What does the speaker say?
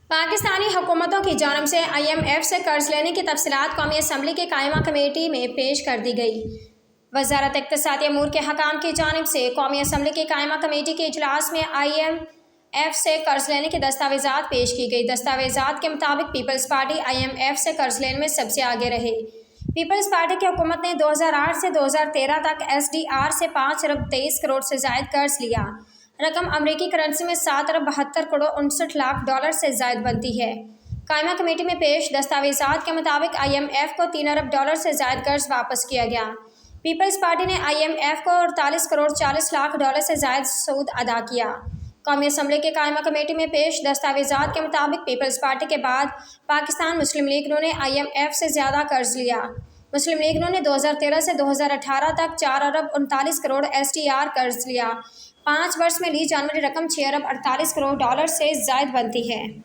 पाकिस्तानी हुकूमतों की जानिब से IMF से कर्ज लेने की तफसीलात कौमी असम्बली की कायमा कमेटी में पेश कर दी गई। वज़ारत इक़्तिसादी अमूर के हकाम की जानिब से कौमी असम्बली की कायमा कमेटी के इजलास में IMF से कर्ज लेने के दस्तावेज़ात पेश की गई। दस्तावेज़ात के मुताबिक पीपल्स पार्टी IMF से कर्ज लेने में सबसे आगे रहे। पीपल्स पार्टी की हुकूमत ने 2008 से 2013 तक SDR से 5 अरब 23 करोड़ से ज़ायद कर्ज लिया। रकम अमरीकी करेंसी में 7 अरब 72 करोड़ 59 लाख डॉलर से ज़ायद बनती है। कायमा कमेटी में पेश दस्तावेज़ात के मुताबिक IMF को 3 अरब डॉलर से ज़ायद कर्ज वापस किया गया। पीपल्स पार्टी ने IMF को 48 करोड़ 40 लाख डॉलर से ज़ायद सूद अदा किया। कौमी असम्बली के कायमा कमेटी में पेश दस्तावेज़ात के मुताबिक पीपल्स पार्टी के बाद पाकिस्तान मुस्लिम लीग ने IMF से ज़्यादा कर्ज लिया। मुस्लिम लीग ने 2013 से 2018 तक 4 अरब 39 करोड़ SDR कर्ज लिया। 5 वर्ष में ली जाने वाली रकम 6 अरब 48 करोड़ डॉलर से ज़ायद बनती है।